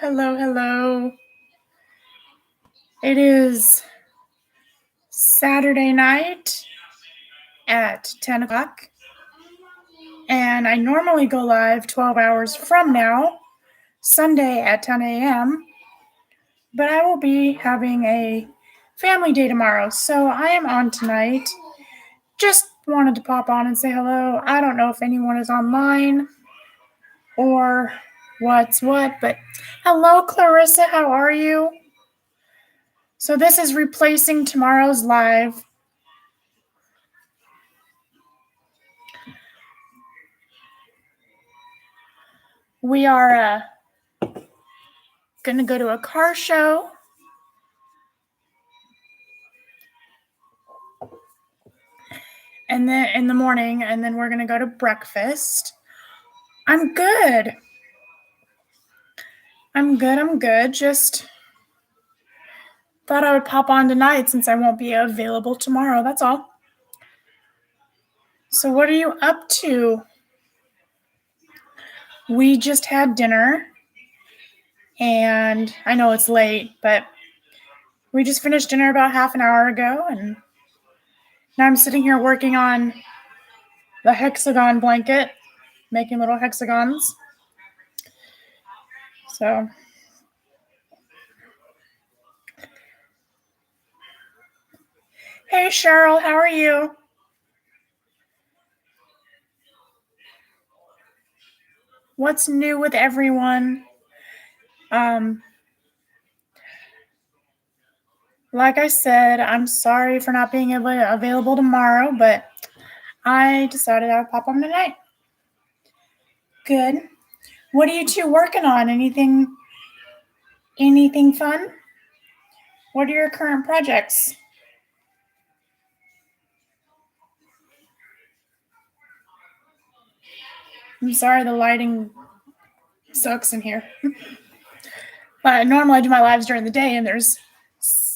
Hello. It is Saturday night at 10 o'clock, and I normally go live 12 hours from now, Sunday at 10 a.m., but I will be having a family day tomorrow, so I am on tonight. Just wanted to pop on and say hello. I don't know if anyone is online or what's what, but hello, Clarissa, how are you? So this is replacing tomorrow's live. We are going to go to a car show. And then in the morning, and then we're going to go to breakfast. I'm good. Just thought I would pop on tonight since I won't be available tomorrow. That's all. So what are you up to? We just had dinner. And I know it's late, but we just finished dinner about half an hour ago. And now I'm sitting here working on the hexagon blanket, making little hexagons. So, hey Cheryl, how are you? What's new with everyone? Like I said, I'm sorry for not being available tomorrow, but I decided I would pop on tonight. Good. What are you two working on? Anything fun? What are your current projects? I'm sorry the lighting sucks in here. Normally I do my lives during the day and there's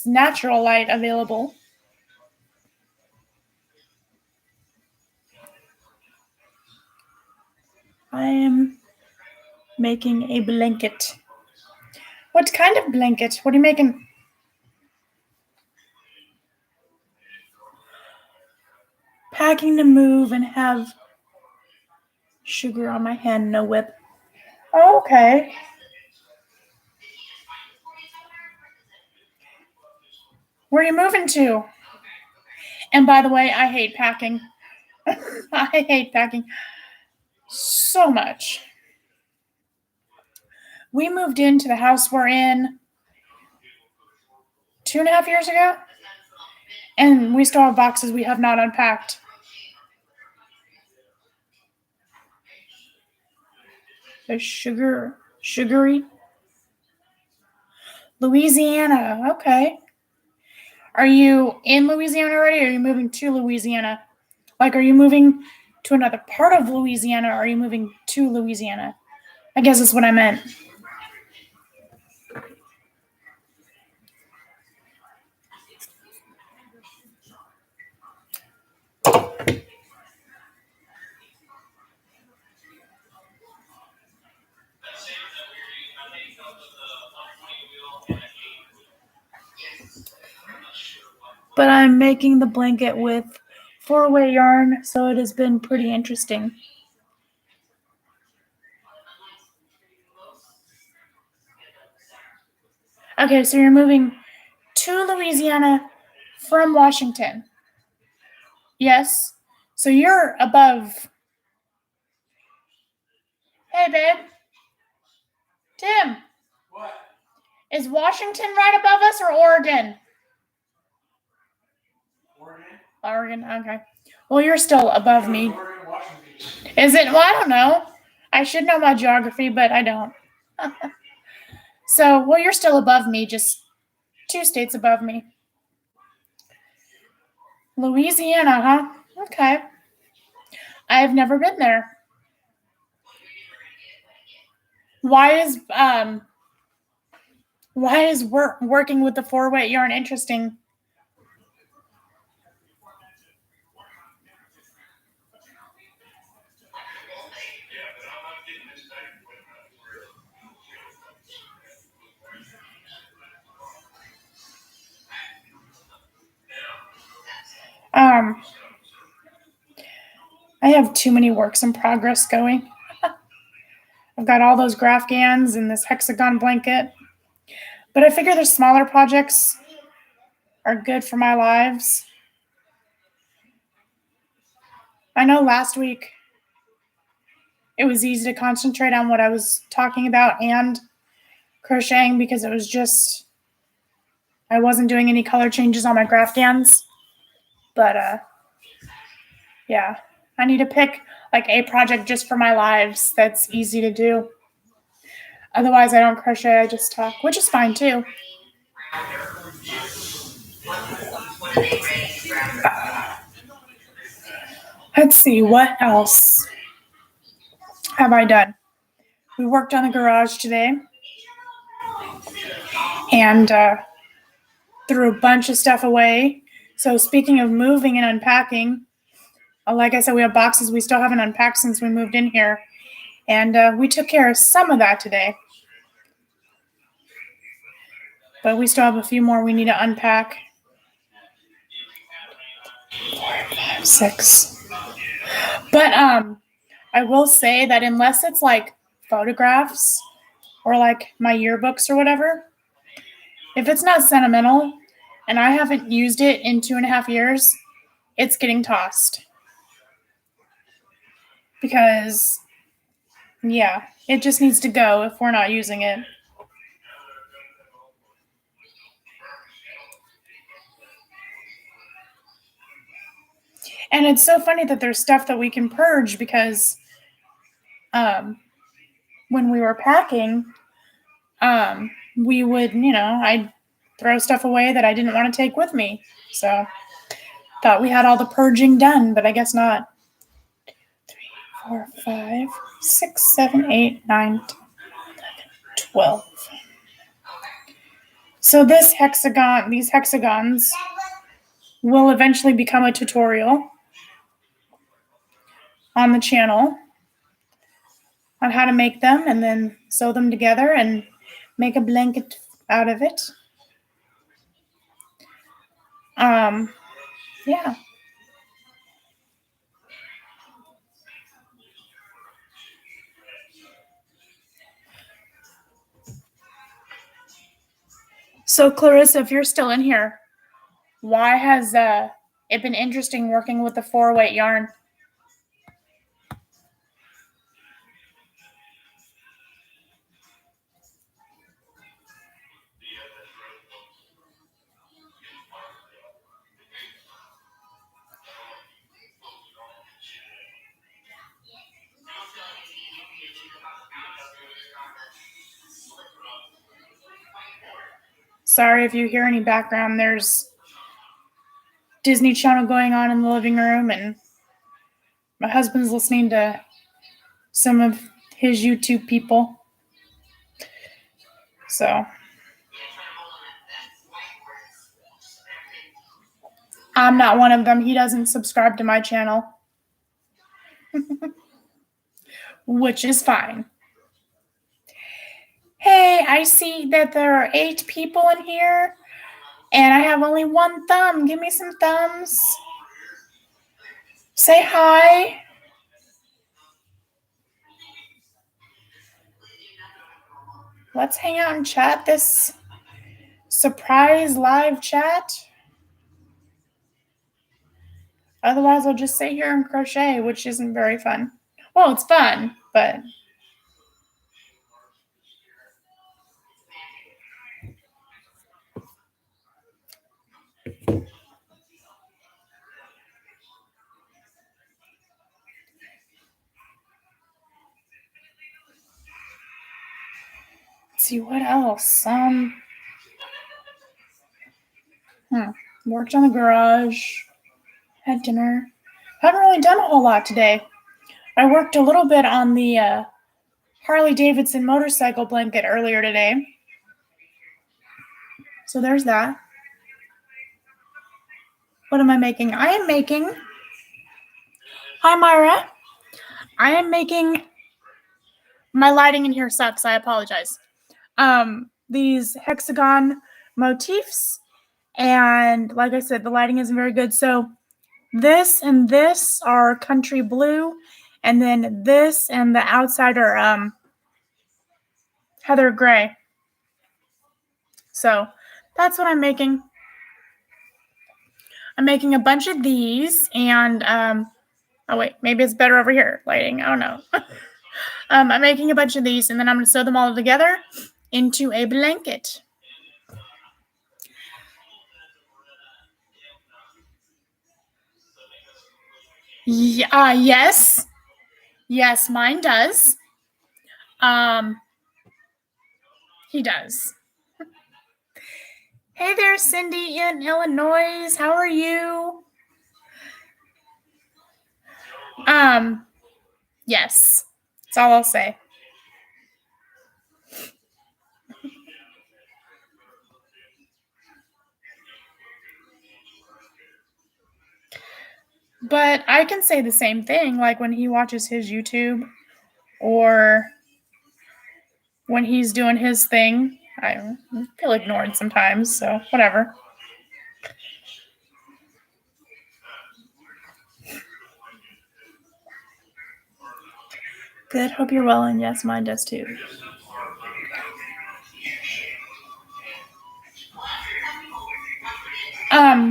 natural light available. I am making a blanket. What kind of blanket? What are you making? Packing to move and have sugar on my hand, no whip. Oh, okay. Where are you moving to? And by the way, I hate packing. I hate packing so much. We moved into the house we're in 2.5 years ago, and we still have boxes we have not unpacked. The sugary Louisiana. Okay. Are you in Louisiana already, or are you moving to Louisiana? Like, are you moving to another part of Louisiana, or are you moving to Louisiana? I guess that's what I meant. But I'm making the blanket with 4-way yarn, so it has been pretty interesting. Okay, so you're moving to Louisiana from Washington. Yes. So you're above. Hey, babe. Tim. What? Is Washington right above us or Oregon? Oregon, okay. Well, you're still above me. Oregon, Washington. Is it? Well, I don't know. I should know my geography, but I don't. So, well, you're still above me, just 2 states above me. Louisiana, huh? Okay. I've never been there. Why is working with the 4-way yarn interesting? I have too many works in progress going. I've got all those graph gans and this hexagon blanket. But I figure the smaller projects are good for my lives. I know last week it was easy to concentrate on what I was talking about and crocheting because it was just, I wasn't doing any color changes on my graph gans. But yeah, I need to pick like a project just for my lives that's easy to do. Otherwise, I don't crochet, I just talk, which is fine too. Let's see, what else have I done? We worked on the garage today and threw a bunch of stuff away. So, speaking of moving and unpacking, like I said, we have boxes we still haven't unpacked since we moved in here. And we took care of some of that today. But we still have a few more we need to unpack. 4, 5, 6. But I will say that unless it's like photographs or like my yearbooks or whatever, if it's not sentimental and I haven't used it in 2.5 years, it's getting tossed. Because, yeah, it just needs to go if we're not using it. And it's so funny that there's stuff that we can purge because when we were packing, we would, I'd throw stuff away that I didn't want to take with me. So thought we had all the purging done, but I guess not. 3, 4, 5, 6, 7, 8, 9, 10, 11, 12. So these hexagons will eventually become a tutorial on the channel on how to make them and then sew them together and make a blanket out of it. Yeah. So Clarissa, if you're still in here, why has it been interesting working with the 4-weight yarn? Sorry if you hear any background. There's Disney Channel going on in the living room, and my husband's listening to some of his YouTube people. So I'm not one of them. He doesn't subscribe to my channel, which is fine. Hey, I see that there are 8 people in here, and I have only 1 thumb. Give me some thumbs. Say hi. Let's hang out and chat this surprise live chat. Otherwise, I'll just sit here and crochet, which isn't very fun. Well, it's fun, but... Let's see, what else? Worked on the garage, had dinner. Haven't really done a whole lot today. I worked a little bit on the Harley Davidson motorcycle blanket earlier today. So there's that. What am I making? I am making... Hi, Myra. I am making... My lighting in here sucks. I apologize. These hexagon motifs. And like I said, the lighting isn't very good. So This and this are country blue, and then this and the outside are heather gray. So that's what I'm making. I'm making a bunch of these, and oh wait, maybe it's better over here, lighting. I don't know. I'm making a bunch of these, and then I'm going to sew them all together into a blanket. Yes. Yes, mine does. He does. Hey there, Cindy in Illinois. How are you? Yes. That's all I'll say. But I can say the same thing, like when he watches his YouTube or when he's doing his thing. I feel ignored sometimes, so whatever. Good. Hope you're well, and yes, mine does too.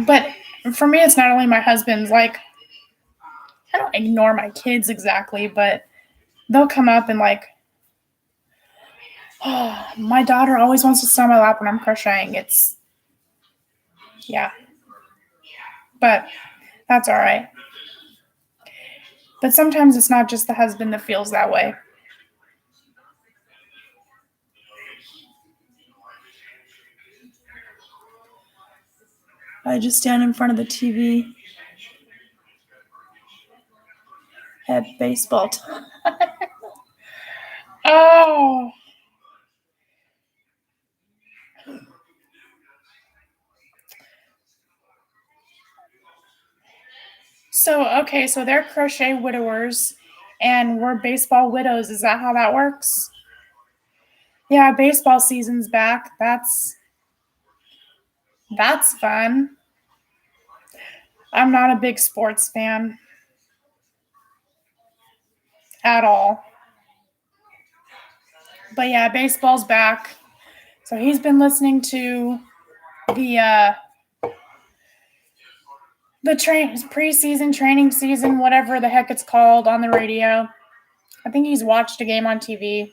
But for me, it's not only my husband's. Like, I don't ignore my kids exactly, but they'll come up and like, oh, my daughter always wants to sit on my lap when I'm crocheting. Yeah. But that's all right. But sometimes it's not just the husband that feels that way. I just stand in front of the TV at baseball time. Oh. So they're crochet widowers and we're baseball widows. Is that how that works? Yeah, baseball season's back. That's fun. I'm not a big sports fan at all. But yeah, baseball's back. So he's been listening to the preseason, training season, whatever the heck it's called, on the radio. I think he's watched a game on TV.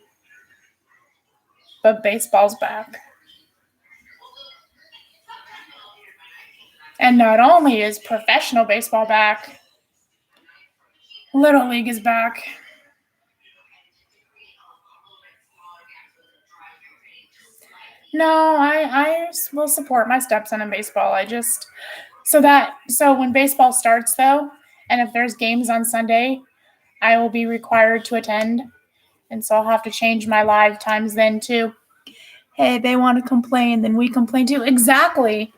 But baseball's back. And not only is professional baseball back, Little League is back. No, I will support my stepson in baseball. So when baseball starts though, and if there's games on Sunday, I will be required to attend. And so I'll have to change my live times then too. Hey, they want to complain, then we complain too. Exactly.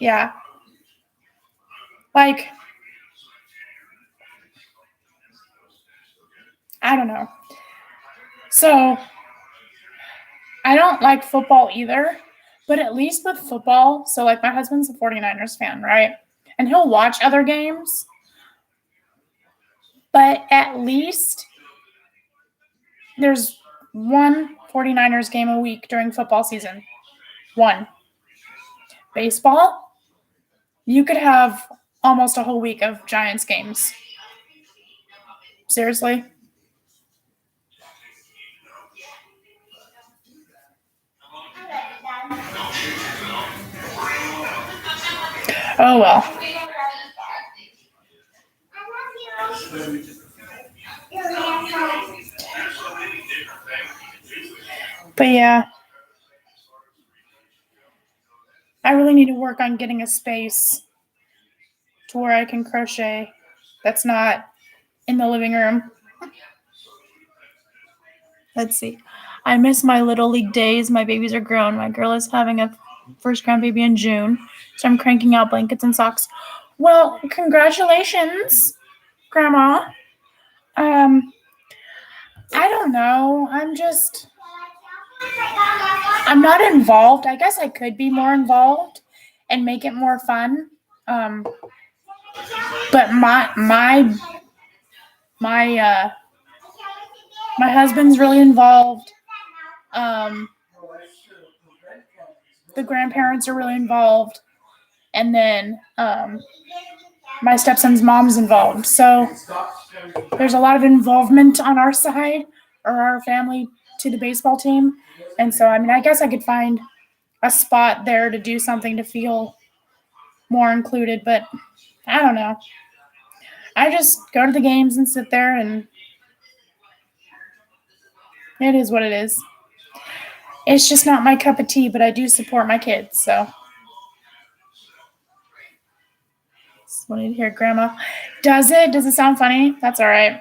Yeah. Like, I don't know. So I don't like football either, but at least with football, so like my husband's a 49ers fan, right? And he'll watch other games, but at least there's one 49ers game a week during football season. One. Baseball, you could have almost a whole week of Giants games. Seriously? Oh well. But yeah, I really need to work on getting a space to where I can crochet that's not in the living room. Let's see. I miss my Little League days. My babies are grown. My girl is having a first grandbaby in June, so I'm cranking out blankets and socks. Well, congratulations, Grandma. I don't know. I'm not involved. I guess I could be more involved and make it more fun. But my husband's really involved. The grandparents are really involved, and then my stepson's mom's involved. So there's a lot of involvement on our side or our family to the baseball team. And so, I mean, I guess I could find a spot there to do something to feel more included, but I don't know. I just go to the games and sit there, and it is what it is. It's just not my cup of tea, but I do support my kids, so. Just wanted to hear Grandma. Does it? Does it sound funny? That's all right.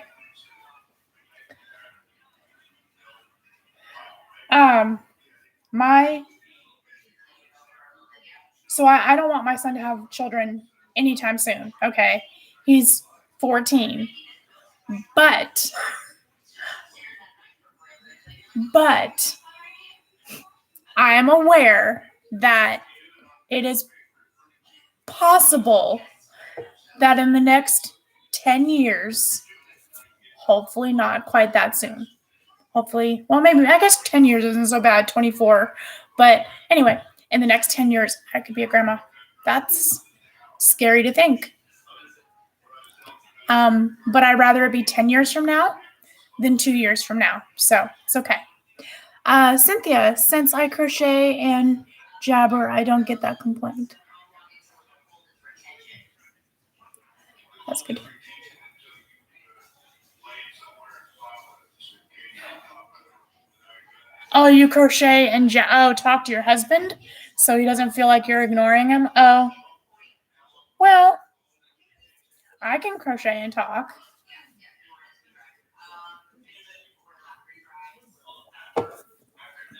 So I don't want my son to have children anytime soon, okay? He's 14. But I am aware that it is possible that in the next 10 years, hopefully not quite that soon. Hopefully, well, maybe, I guess 10 years isn't so bad, 24. But anyway, in the next 10 years, I could be a grandma. That's scary to think. But I'd rather it be 10 years from now than 2 years from now. So it's okay. Cynthia, since I crochet and jabber, I don't get that complaint. That's good. Oh, you crochet and talk to your husband so he doesn't feel like you're ignoring him? Oh, well, I can crochet and talk.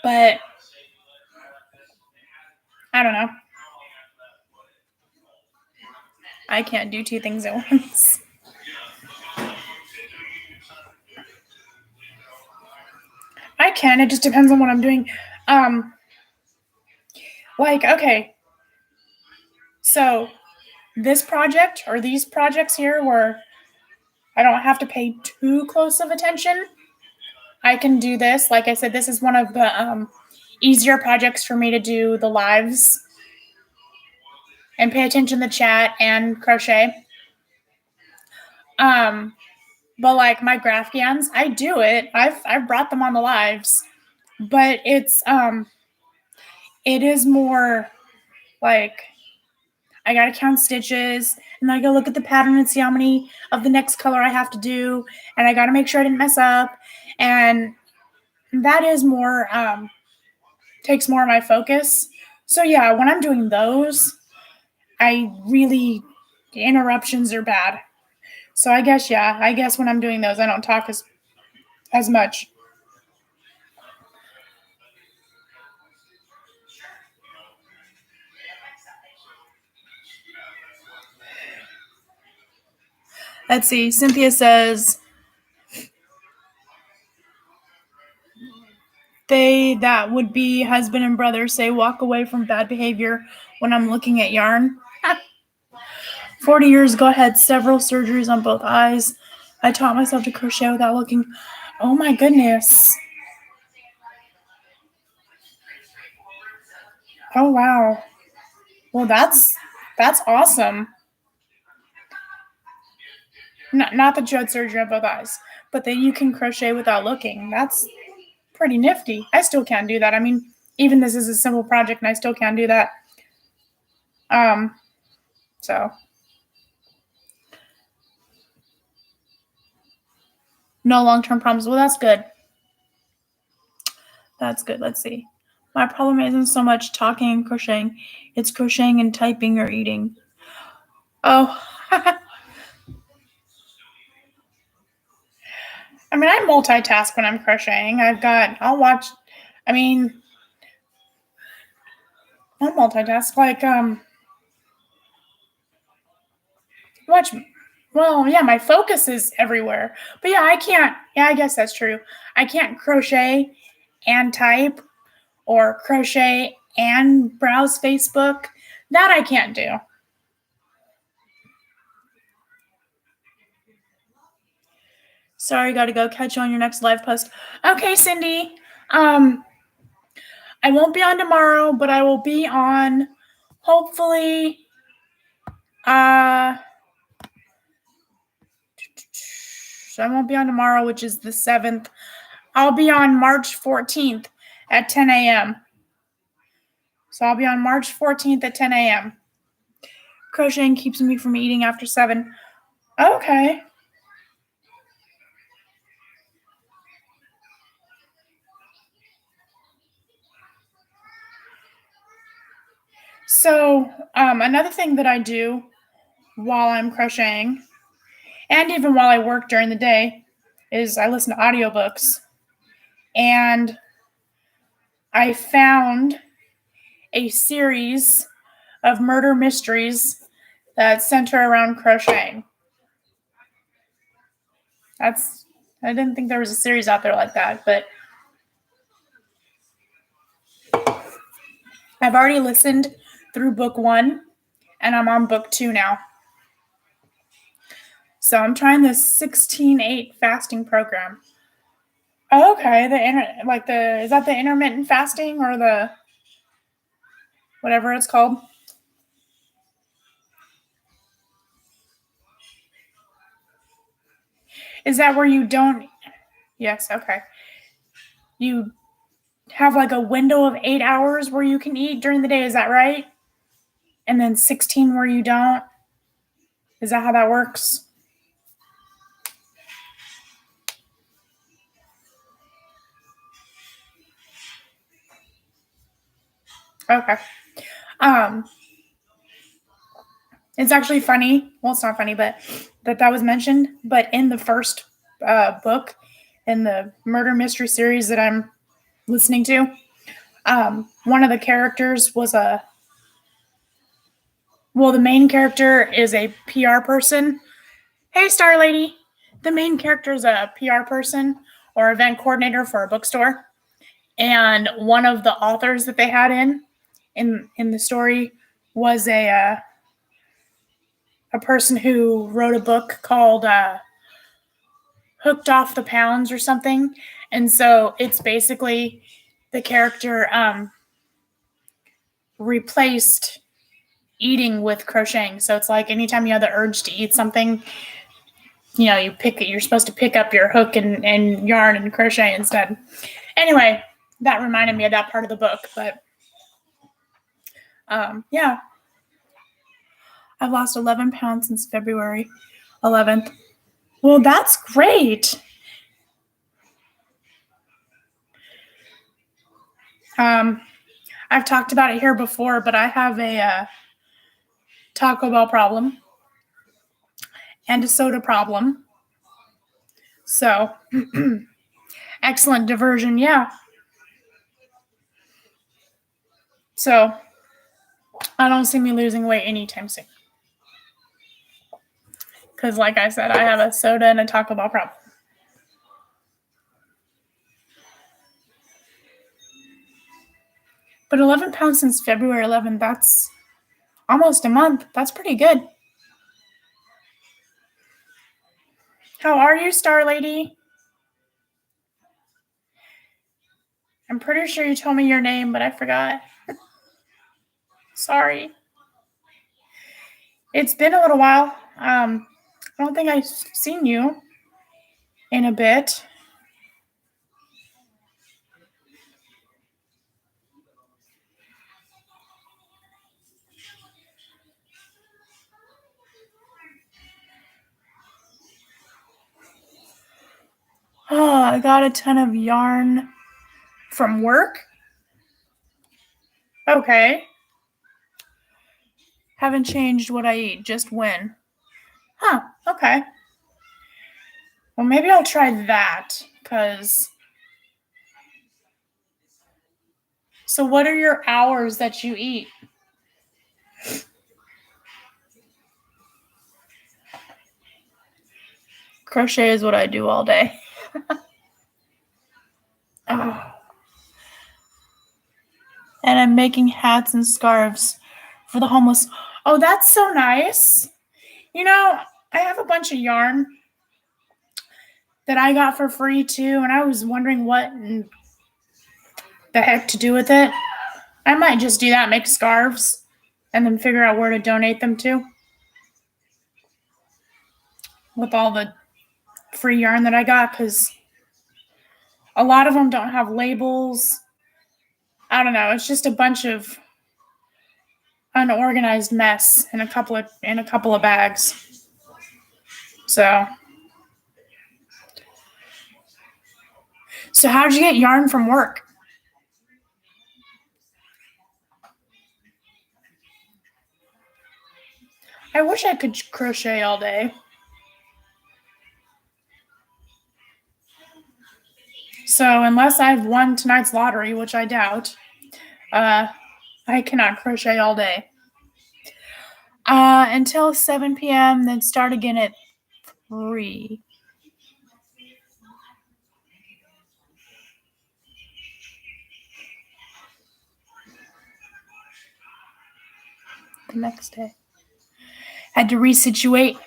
But I don't know. I can't do two things at once. I can. It just depends on what I'm doing. Okay. So this project or these projects here where I don't have to pay too close of attention, I can do this. Like I said, this is one of the easier projects for me to do the lives and pay attention to the chat and crochet. But like my Graphgans, I do it. I've brought them on the lives, but it is more like I gotta count stitches, and then I gotta look at the pattern and see how many of the next color I have to do, and I gotta make sure I didn't mess up, and that is more takes more of my focus. So yeah, when I'm doing those, interruptions are bad. So I guess when I'm doing those, I don't talk as much. Let's see. Cynthia says they that would be husband and brother say walk away from bad behavior when I'm looking at yarn. 40 years ago, I had several surgeries on both eyes. I taught myself to crochet without looking. Oh my goodness. Oh wow. Well, that's awesome. Not that you had surgery on both eyes, but that you can crochet without looking. That's pretty nifty. I still can't do that. I mean, even this is a simple project and I still can't do that. So no long-term problems. Well, that's good. That's good. Let's see. My problem isn't so much talking and crocheting. It's crocheting and typing or eating. Oh. I mean, I multitask when I'm crocheting. I'll multitask my focus is everywhere. But yeah, I guess that's true. I can't crochet and type or crochet and browse Facebook. That I can't do. Sorry, got to go. Catch you on your next live post. Okay, Cindy. I won't be on tomorrow, but I will be on hopefully so I won't be on tomorrow, which is the 7th. I'll be on March 14th at 10 a.m. So I'll be on March 14th at 10 a.m. Crocheting keeps me from eating after 7. Okay. So another thing that I do while I'm crocheting, and even while I work during the day, is I listen to audiobooks. And I found a series of murder mysteries that center around crocheting. I didn't think there was a series out there like that, but I've already listened through book 1, and I'm on book 2 now. So I'm trying this 16/8 fasting program. Oh, okay, is that the intermittent fasting or the whatever it's called? Is that where you don't? Yes, okay. You have like a window of 8 hours where you can eat during the day, is that right? And then 16 where you don't? Is that how that works? Okay. It's actually funny. Well, it's not funny, but that was mentioned. But in the first book in the murder mystery series that I'm listening to, one of the characters was the main character is a PR person. Hey, Star Lady. The main character is a PR person or event coordinator for a bookstore. And one of the authors that they had in the story was a person who wrote a book called Hooked Off the Pounds or something. And so it's basically the character replaced eating with crocheting. So it's like anytime you have the urge to eat something, you're supposed to pick up your hook and yarn and crochet instead. Anyway, that reminded me of that part of the book. But yeah, I've lost 11 pounds since February 11th. Well, that's great. I've talked about it here before, but I have a Taco Bell problem and a soda problem. So, excellent diversion, yeah. So, I don't see me losing weight anytime soon. Because, like I said, I have a soda and a Taco Bell problem. But 11 pounds since February 11th, that's almost a month. That's pretty good. How are you, Star Lady? I'm pretty sure you told me your name, but I forgot. Sorry. It's been a little while. I don't think I've seen you in a bit. Oh, I got a ton of yarn from work. Okay. Haven't changed what I eat, just when. Huh, okay. Well, maybe I'll try that, because... So what are your hours that you eat? Crochet is what I do all day. Oh. I'm making hats and scarves for the homeless. Oh, that's so nice. You know, I have a bunch of yarn that I got for free too, and I was wondering what in the heck to do with it. I might just do that, make scarves, and then figure out where to donate them to with all the free yarn that I got, because a lot of them don't have labels. I don't know. It's just a bunch of unorganized mess in a couple of bags. So how did you get yarn from work? I wish I could crochet all day. So unless I've won tonight's lottery, which I doubt, I cannot crochet all day. Until 7 p.m., then start again at 3. The next day. Had to resituate.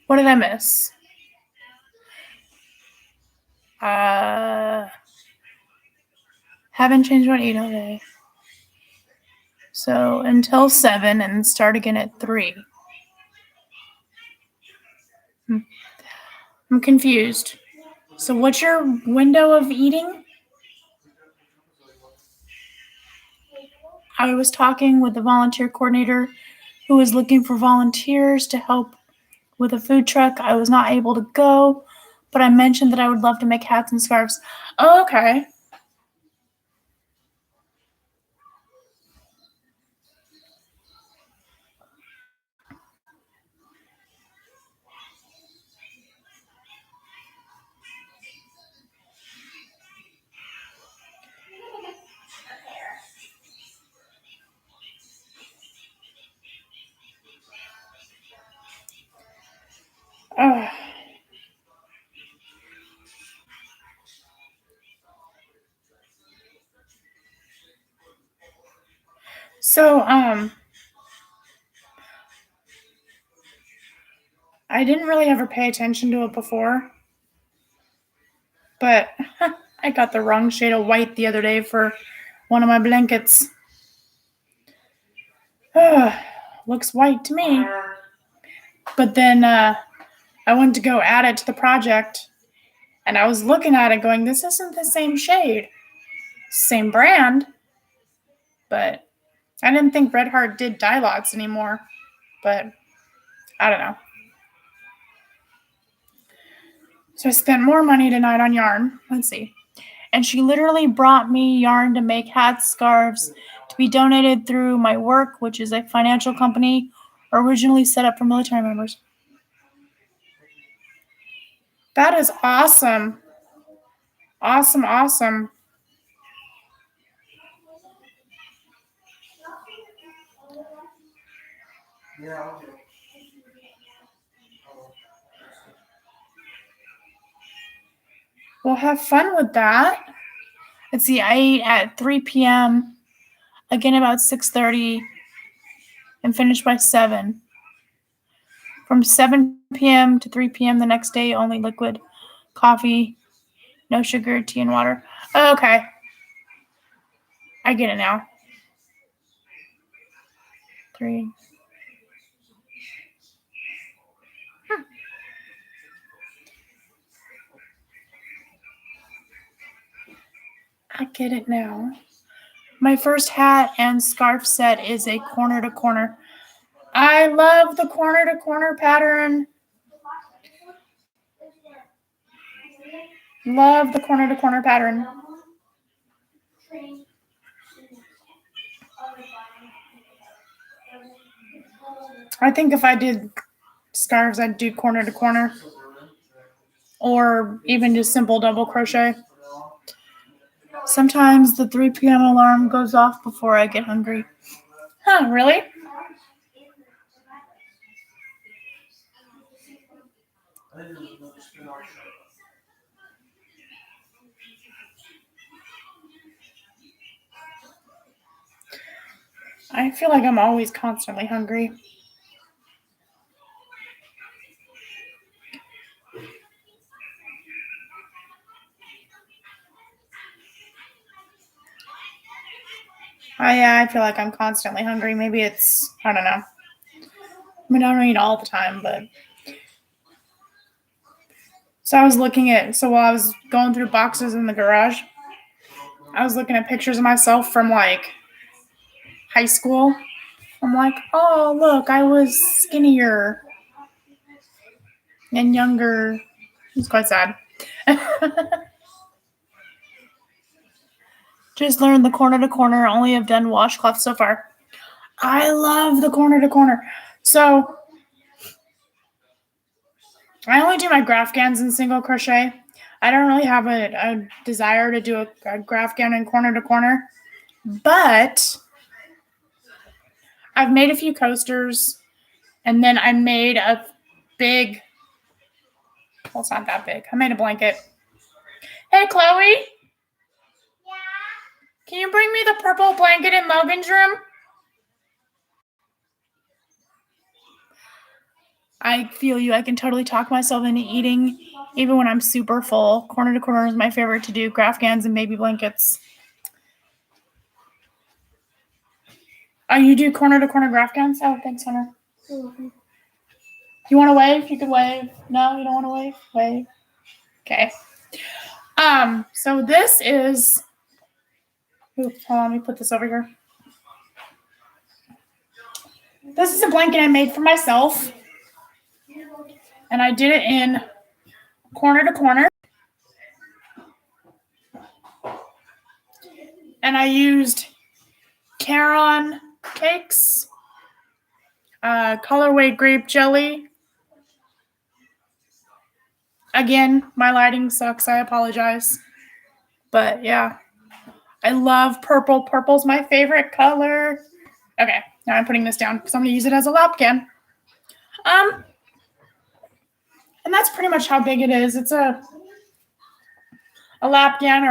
What did I miss? Haven't changed what I eat all day. So until 7 and start again at 3. I'm confused. So what's your window of eating? I was talking with the volunteer coordinator who was looking for volunteers to help with a food truck. I was not able to go, but I mentioned that I would love to make hats and scarves. Oh, okay. So, I didn't really ever pay attention to it before, but I got the wrong shade of white the other day for one of my blankets. Looks white to me. But then I went to go add it to the project, and I was looking at it going, this isn't the same shade. Same brand, but I didn't think Red Heart did dye lots anymore, but I don't know. So I spent more money tonight on yarn. Let's see. And she literally brought me yarn to make hats, scarves, to be donated through my work, which is a financial company originally set up for military members. That is awesome. Awesome, awesome. Well, have fun with that. Let's see, I ate at 3 p.m., again about 6:30, and finished by 7. From 7 p.m. to 3 p.m. the next day, only liquid coffee, no sugar, tea, and water. Oh, okay. I get it now. 3. I get it now. My first hat and scarf set is a corner to corner. I love the corner to corner pattern. Love the corner to corner pattern. I think if I did scarves, I'd do corner to corner, or even just simple double crochet. Sometimes the 3 p.m. alarm goes off before I get hungry. Huh, really? I feel like I'm always constantly hungry. Yeah, I feel like I'm constantly hungry. Maybe it's, I don't know. I mean, I don't eat all the time, but. So while I was going through boxes in the garage, I was looking at pictures of myself from like high school. I'm like, oh, look, I was skinnier and younger. It's quite sad. Just learned the corner to corner. Only have done washcloth so far. I love the corner to corner. So I only do my graphgans in single crochet. I don't really have a desire to do a graphgan in corner to corner, but I've made a few coasters, and then I made a big. Well, it's not that big. I made a blanket. Hey, Chloe. Yeah. Can you bring me the purple blanket in Logan's room? I feel you. I can totally talk myself into eating, even when I'm super full. Corner to corner is my favorite to do. Graphgans and baby blankets. Oh, you do corner to corner graphgans? Oh, thanks, Hunter. Mm-hmm. You want to wave? You could wave. No, you don't want to wave? Wave. Okay. So this is. Oops, hold on. Let me put this over here. This is a blanket I made for myself, and I did it in corner to corner. And I used Caron cakes, colorway grape jelly. Again, my lighting sucks. I apologize. But yeah, I love purple. Purple's my favorite color. Okay, now I'm putting this down because I'm going to use it as a lapcan. And that's pretty much how big it is. It's a lapcan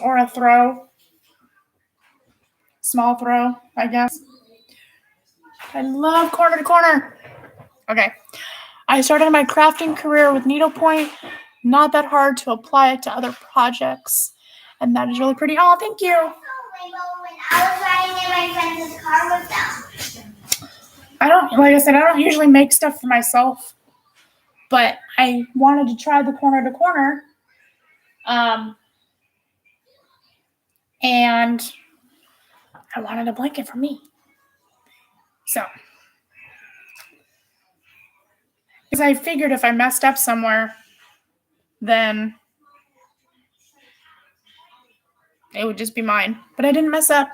or a throw. Small throw, I guess. I love corner to corner. Okay. I started my crafting career with needlepoint. Not that hard to apply it to other projects. And that is really pretty. Oh, thank you. I was riding in my friend's car with them. Like I said, I don't usually make stuff for myself. But I wanted to try the corner to corner. And I wanted a blanket for me. So, because I figured if I messed up somewhere, then it would just be mine. But I didn't mess up.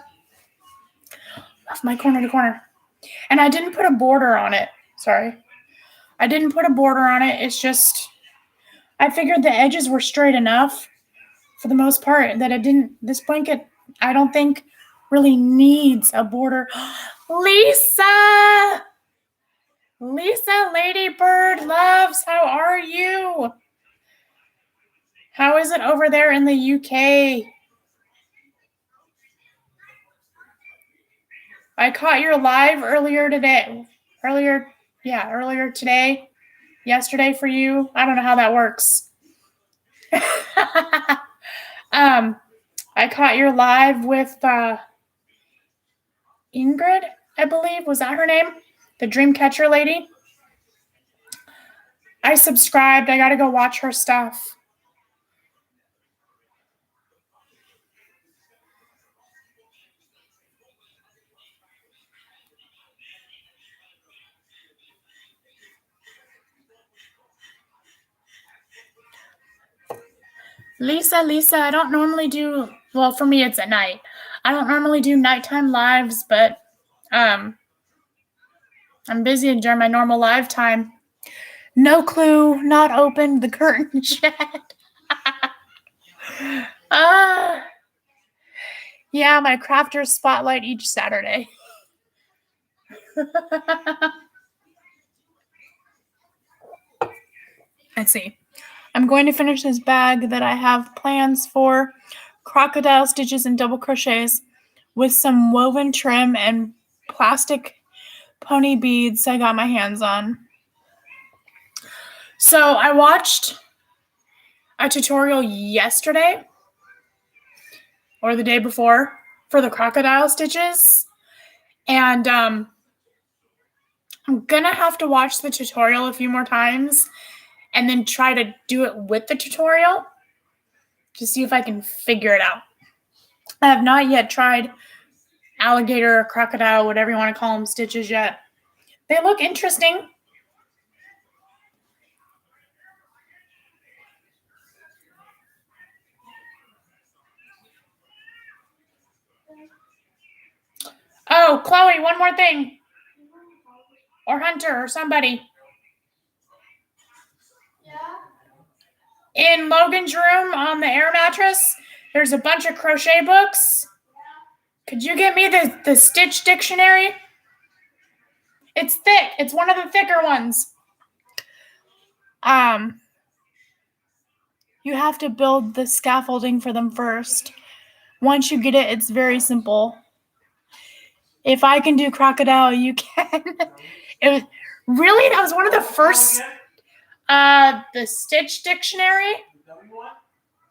Left my corner to corner. And I didn't put a border on it. Sorry. I didn't put a border on it. It's just, I figured the edges were straight enough for the most part that this blanket, I don't think really needs a border. Lisa, Ladybird Loves, how are you? How is it over there in the UK? I caught your live earlier today. Earlier today. Yesterday for you. I don't know how that works. I caught your live with Ingrid, I believe. Was that her name? The Dreamcatcher lady? I subscribed. I got to go watch her stuff. Lisa, I don't normally do, well, for me it's at night. I don't normally do nighttime lives, but I'm busy during my normal live time. No clue, not opened the curtain yet. Yeah, my crafters spotlight each Saturday. Let's see. I'm going to finish this bag that I have plans for crocodile stitches and double crochets with some woven trim and plastic pony beads I got my hands on. So I watched a tutorial yesterday or the day before for the crocodile stitches, and I'm gonna have to watch the tutorial a few more times and then try to do it with the tutorial to see if I can figure it out. I have not yet tried alligator or crocodile, whatever you want to call them, stitches yet. They look interesting. Oh, Chloe, one more thing. Or Hunter or somebody. Yeah. In Logan's room on the air mattress, there's a bunch of crochet books. Could you get me the Stitch Dictionary? It's thick. It's one of the thicker ones. You have to build the scaffolding for them first. Once you get it, it's very simple. If I can do crocodile, you can. That was one of the first. The Stitch Dictionary.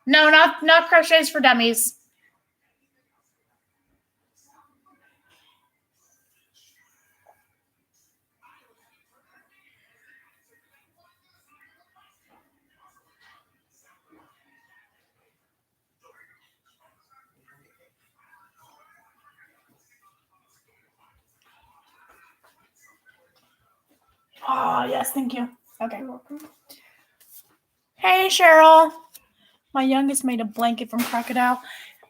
No, not Crochets for Dummies. Oh, yes, thank you. Okay. Hey, Cheryl. My youngest made a blanket from crocodile.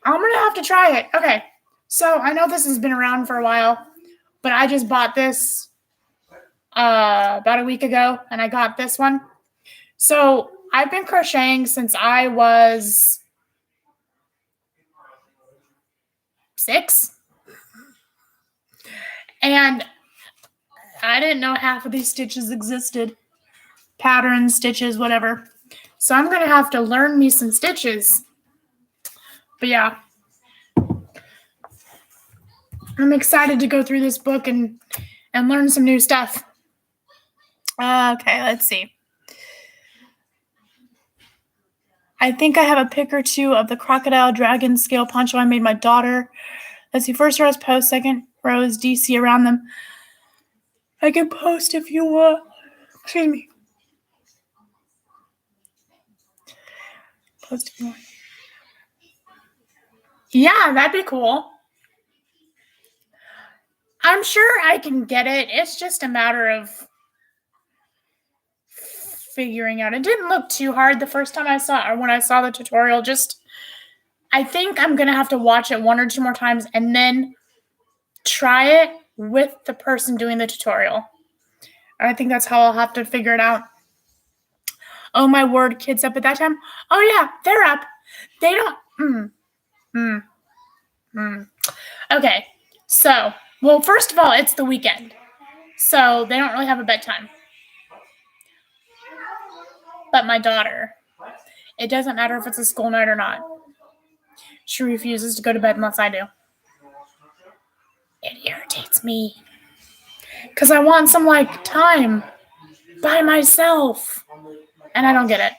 I'm going to have to try it. Okay. So I know this has been around for a while, but I just bought this about a week ago, and I got this one. So I've been crocheting since I was 6. And I didn't know half of these stitches existed. Patterns, stitches, whatever. So I'm going to have to learn me some stitches. But yeah. I'm excited to go through this book and learn some new stuff. Okay, let's see. I think I have a pic or two of the crocodile dragon scale poncho I made my daughter. Let's see, first row is post, second row is DC around them. I can post if you want. Excuse me. Post if you want. Yeah, that'd be cool. I'm sure I can get it. It's just a matter of figuring out. It didn't look too hard the first time I saw it, or when I saw the tutorial. Just, I think I'm going to have to watch it 1 or 2 more times and then try it with the person doing the tutorial. I think that's how I'll have to figure it out. Oh, my word, kids up at that time? Oh, yeah, they're up. They don't. Okay, so, well, first of all, it's the weekend. So they don't really have a bedtime. But my daughter, it doesn't matter if it's a school night or not. She refuses to go to bed unless I do. It irritates me. Because I want some, time by myself. And I don't get it.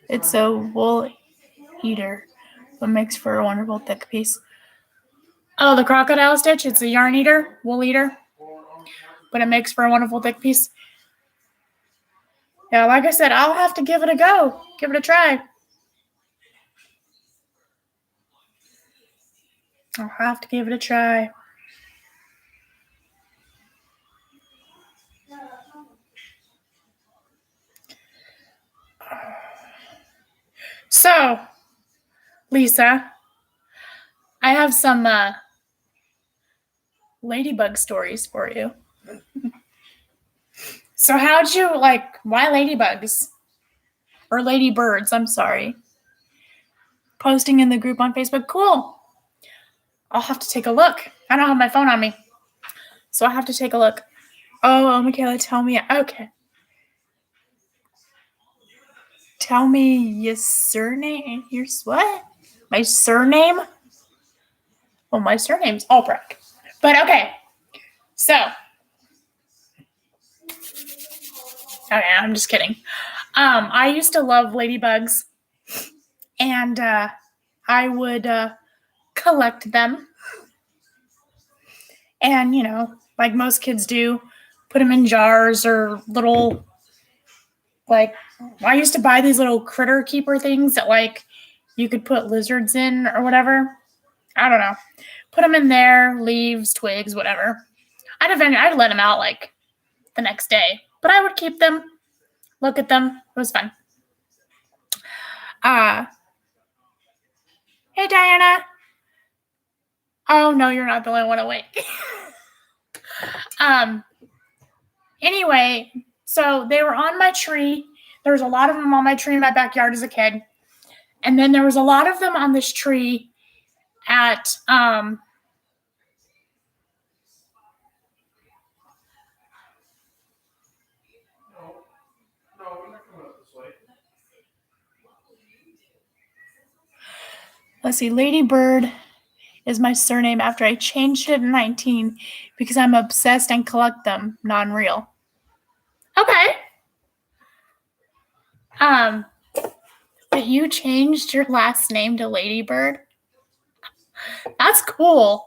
It's a wool eater, but makes for a wonderful thick piece. Oh, the crocodile stitch? It's a yarn eater, wool eater, but it makes for a wonderful thick piece. Yeah, like I said, I'll have to give it a go. Give it a try. I'll have to give it a try. So, Lisa, I have some ladybug stories for you. So why ladybugs? Or ladybirds, I'm sorry. posting in the group on Facebook. Cool. I'll have to take a look. I don't have my phone on me, so I'll have to take a look. Oh, Michaela, tell me. Okay. Tell me your surname. Here's what? My surname? Well, my surname's Albrecht. But okay. So. Okay, I'm just kidding. I used to love ladybugs. And I would collect them. And, like most kids do, put them in jars or little, I used to buy these little critter keeper things that, you could put lizards in or whatever. I don't know. Put them in there, leaves, twigs, whatever. I'd let them out, the next day. But I would keep them, look at them. It was fun. Hey, Diana. Oh, no, you're not the only one awake. Anyway, so they were on my tree. There was a lot of them on my tree in my backyard as a kid. And then there was a lot of them on this tree at, let's see, Ladybird is my surname after I changed it in 19 because I'm obsessed and collect them, non-real. Okay. But you changed your last name to Ladybird? That's cool.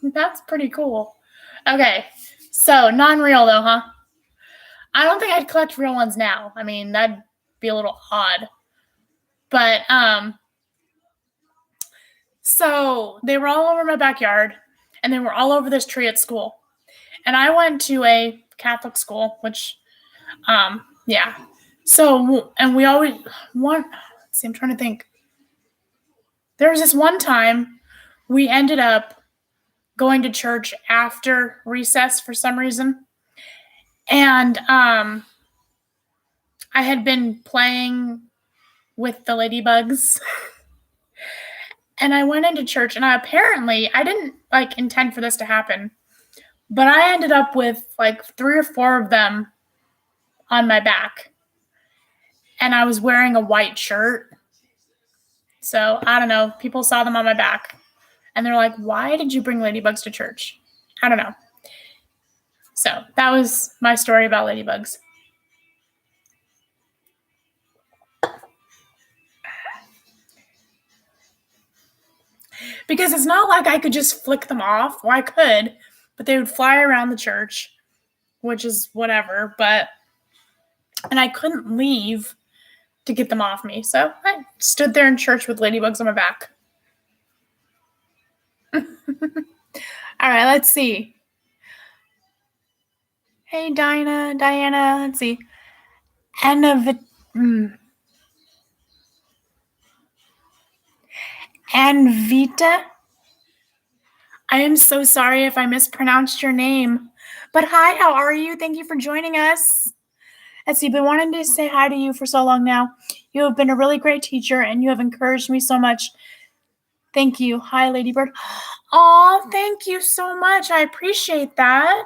That's pretty cool. Okay. So, non-real though, huh? I don't think I'd collect real ones now. I mean, that'd be a little odd. But, so they were all over my backyard and they were all over this tree at school. And I went to a Catholic school, which, yeah. So, and we always, let's see, I'm trying to think. There was this one time we ended up going to church after recess for some reason. And, I had been playing with the ladybugs. And I went into church and I didn't intend for this to happen, but I ended up with 3 or 4 of them on my back. And I was wearing a white shirt. So I don't know. People saw them on my back and they're like, why did you bring ladybugs to church? I don't know. So that was my story about ladybugs. Because it's not like I could just flick them off. Well, I could, but they would fly around the church, which is whatever. And I couldn't leave to get them off me. So I stood there in church with ladybugs on my back. All right, let's see. Hey, Diana, let's see. Anvita. I am so sorry if I mispronounced your name. But hi, how are you? Thank you for joining us. Let's see, been wanting to say hi to you for so long now. You have been a really great teacher and you have encouraged me so much. Thank you. Hi, Ladybird. Oh, thank you so much. I appreciate that.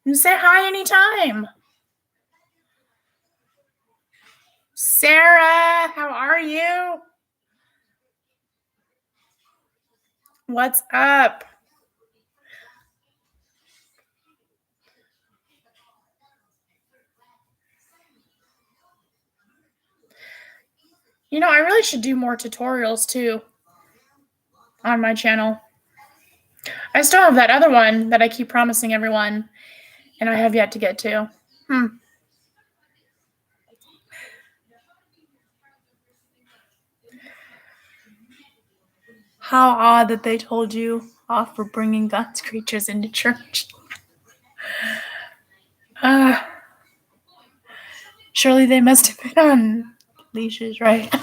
And say hi anytime. Sarah, how are you? What's up? I really should do more tutorials too on my channel. I still have that other one that I keep promising everyone, and I have yet to get to. How odd that they told you off for bringing God's creatures into church. Surely they must have been on leashes, right?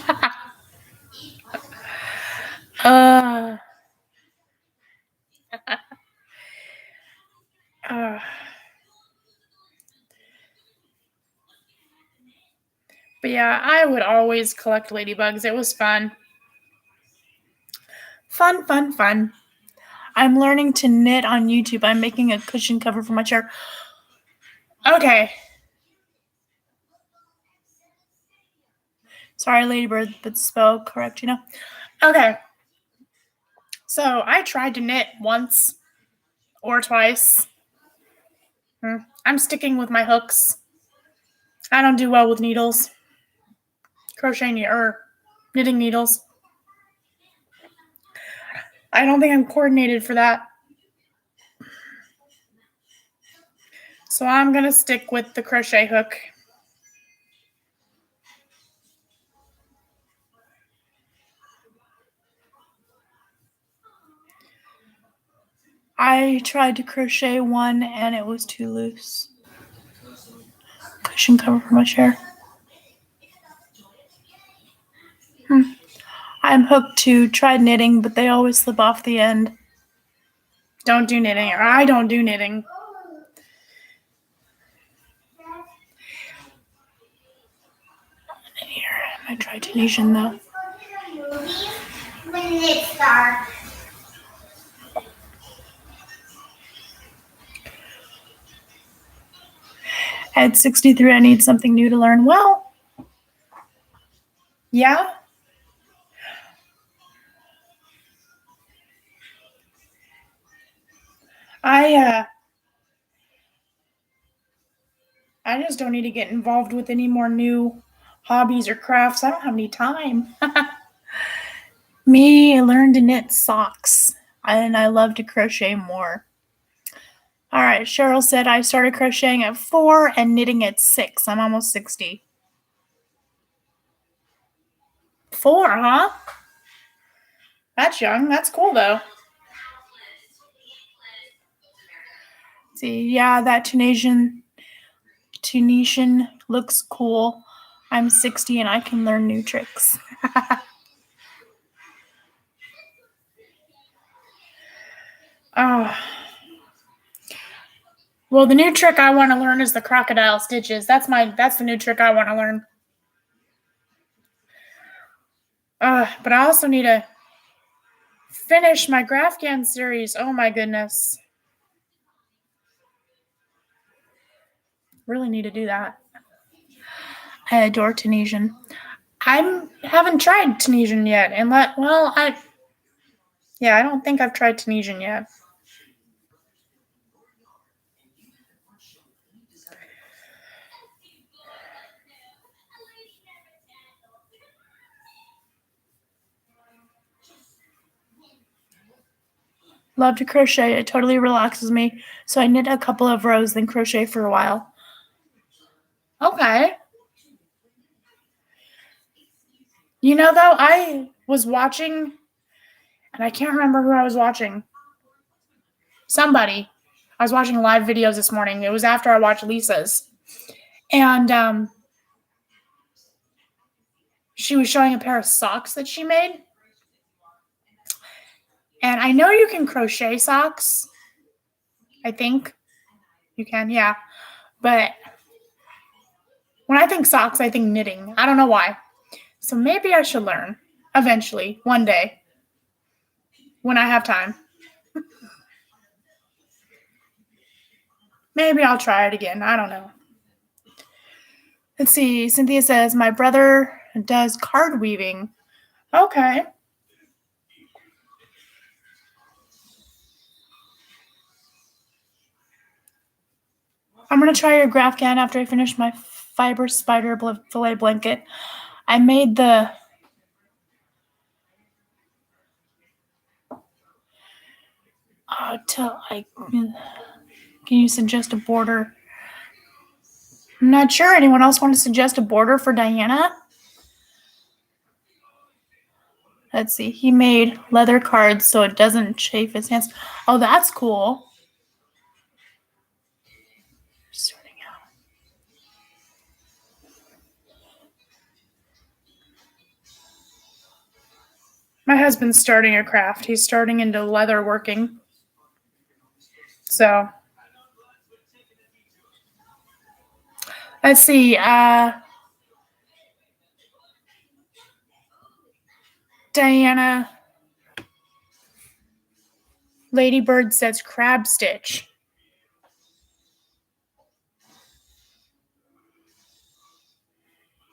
But yeah, I would always collect ladybugs. It was fun. Fun, fun, fun. I'm learning to knit on YouTube. I'm making a cushion cover for my chair. Okay. Sorry, ladybird, but spell correct, Okay. So I tried to knit once or twice. I'm sticking with my hooks. I don't do well with needles. Knitting needles. I don't think I'm coordinated for that. So I'm going to stick with the crochet hook. I tried to crochet one and it was too loose. Cushion cover for my chair. I'm hooked to try knitting, but they always slip off the end. Don't do knitting, or I don't do knitting. Here, I tried Tunisian though. When it's dark. At 63, I need something new to learn. Well, yeah. I just don't need to get involved with any more new hobbies or crafts. I don't have any time. Me, I learned to knit socks, and I love to crochet more. All right, Cheryl said I started crocheting at 4 and knitting at 6. I'm almost 60. 4, huh? That's young. That's cool, though. See, yeah, that Tunisian looks cool. I'm 60 and I can learn new tricks. Well, the new trick I want to learn is the crocodile stitches. That's the new trick I want to learn. But I also need to finish my Grafgan series. Oh my goodness. Really need to do that. I adore Tunisian. I haven't tried Tunisian yet. I don't think I've tried Tunisian yet. Love to crochet. It totally relaxes me. So I knit a couple of rows, then crochet for a while. Okay. Though, I was watching, and I can't remember who I was watching. Somebody. I was watching live videos this morning. It was after I watched Lisa's. And she was showing a pair of socks that she made. And I know you can crochet socks. I think you can, yeah. But when I think socks, I think knitting. I don't know why. So maybe I should learn eventually, one day, when I have time. Maybe I'll try it again. I don't know. Let's see. Cynthia says, my brother does card weaving. Okay. I'm going to try your Grafgan after I finish my fiber spider fillet blanket. I made the can you suggest a border? I'm not sure. Anyone else want to suggest a border for Diana? Let's see. He made leather cards so it doesn't chafe his hands. Oh, that's cool. Sorting out. My husband's starting a craft. He's starting into leather working. So, let's see. Diana Ladybird says crab stitch.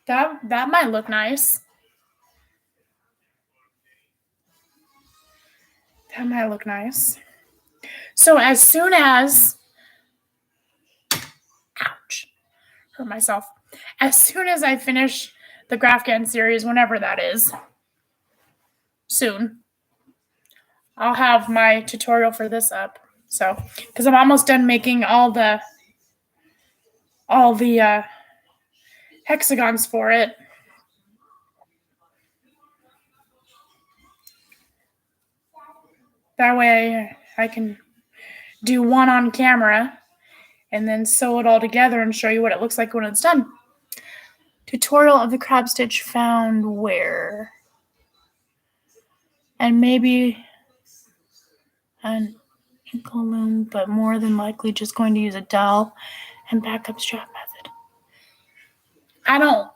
That might look nice. That might look nice. So as soon as, ouch, hurt myself. As soon as I finish the Grafgan series, whenever that is, soon, I'll have my tutorial for this up. So, because I'm almost done making all the hexagons for it. That way I can do one on camera and then sew it all together and show you what it looks like when it's done. Tutorial of the crab stitch found where? And maybe an ankle loom, but more than likely just going to use a dowel and backup strap method. I don't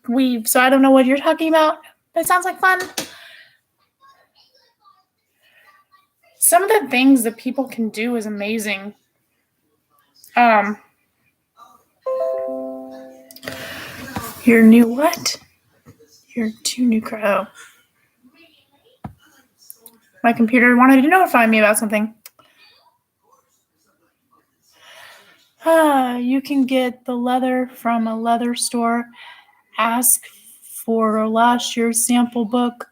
weave, so I don't know what you're talking about. But it sounds like fun. Some of the things that people can do is amazing. Your new what? Your two new My computer wanted to notify me about something. You can get the leather from a leather store. Ask for last year's sample book.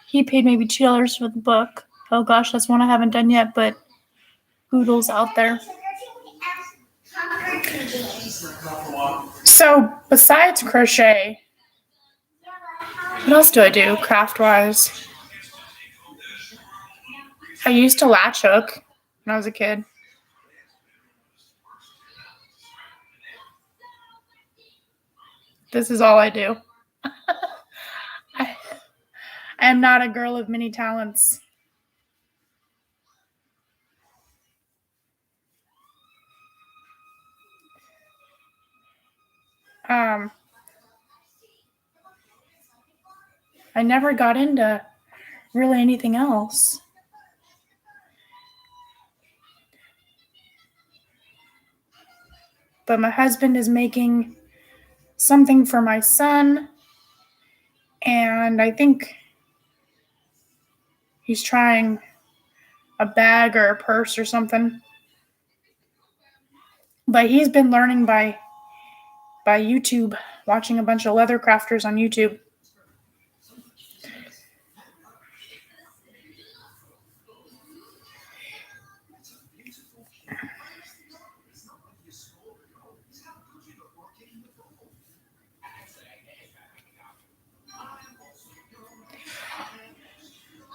He paid maybe $2 for the book. Oh gosh, that's one I haven't done yet, but Oodles out there. So besides crochet, what else do I do craft-wise? I used to latch hook when I was a kid. This is all I do. I am not a girl of many talents. I never got into really anything else. But my husband is making something for my son, and I think he's trying a bag or a purse or something. But he's been learning by YouTube, watching a bunch of leather crafters on YouTube.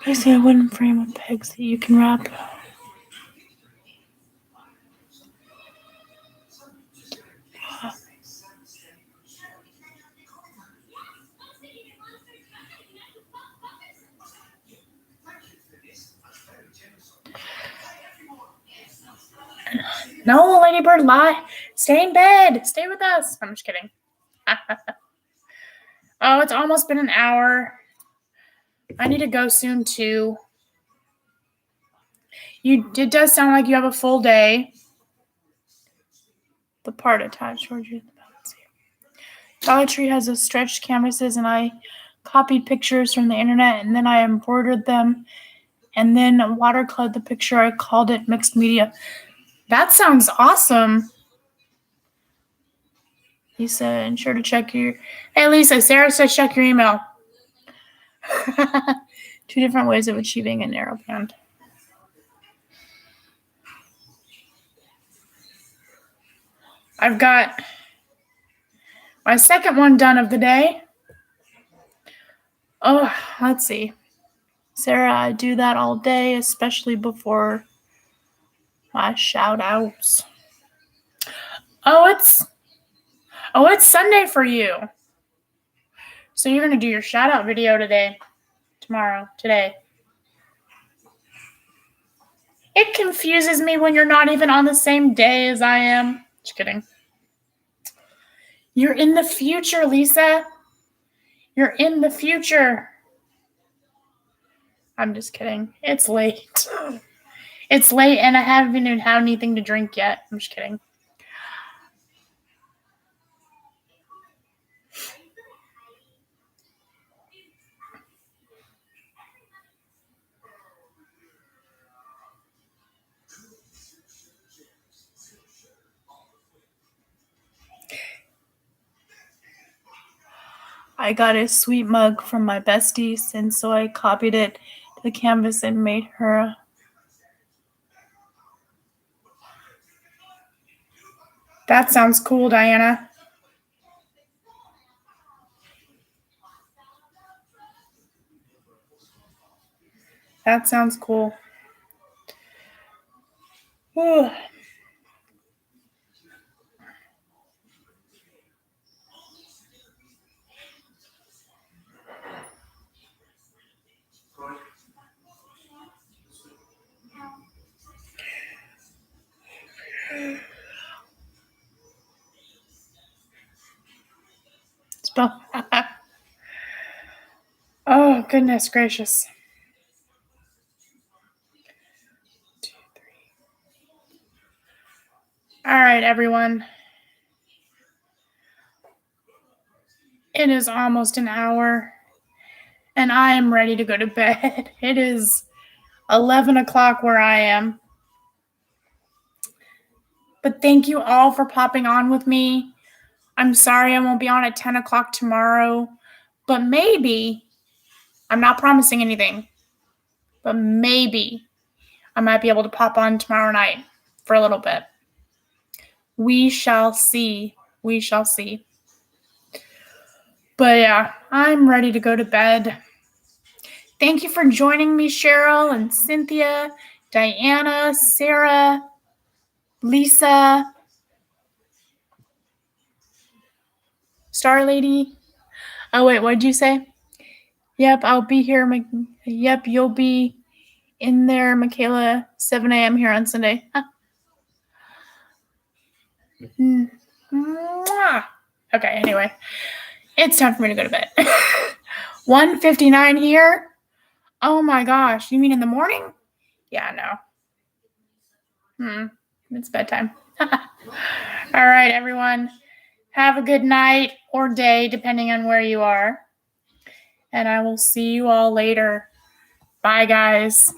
Basically a wooden frame with pegs that you can wrap. No, Ladybird, lie. Stay in bed. Stay with us. I'm just kidding. Oh, it's almost been an hour. I need to go soon, too. It does sound like you have a full day. The part attached towards you. Dollar Tree has those stretched canvases, and I copied pictures from the internet, and then I embroidered them, and then watercolored the picture. I called it mixed media. That sounds awesome. Lisa, and sure to check your... Hey, Lisa, Sarah said check your email. 2 different ways of achieving a narrow band. I've got my second one done of the day. Oh, let's see. Sarah, I do that all day, especially before my shout outs. Oh, it's Sunday for you. So you're going to do your shout out video today. It confuses me when you're not even on the same day as I am. Just kidding. You're in the future, Lisa. You're in the future. I'm just kidding. It's late. It's late and I haven't even had anything to drink yet. I'm just kidding. I got a sweet mug from my besties, and so I copied it to the canvas and made her. That sounds cool, Diana. That sounds cool. Ooh. Oh, goodness gracious. 2, 3. All right, everyone. It is almost an hour, and I am ready to go to bed. It is 11 o'clock where I am. But thank you all for popping on with me. I'm sorry I won't be on at 10 o'clock tomorrow, but maybe, I'm not promising anything, but maybe I might be able to pop on tomorrow night for a little bit. We shall see. We shall see. But yeah, I'm ready to go to bed. Thank you for joining me, Cheryl and Cynthia, Diana, Sarah, Lisa, Star Lady. Oh, wait, what did you say? Yep, I'll be here. Yep, you'll be in there, Michaela, 7 a.m. here on Sunday. Okay, anyway, it's time for me to go to bed. 1:59 here. Oh my gosh, you mean in the morning? Yeah, no. It's bedtime. All right, everyone. Have a good night or day, depending on where you are. And I will see you all later. Bye, guys.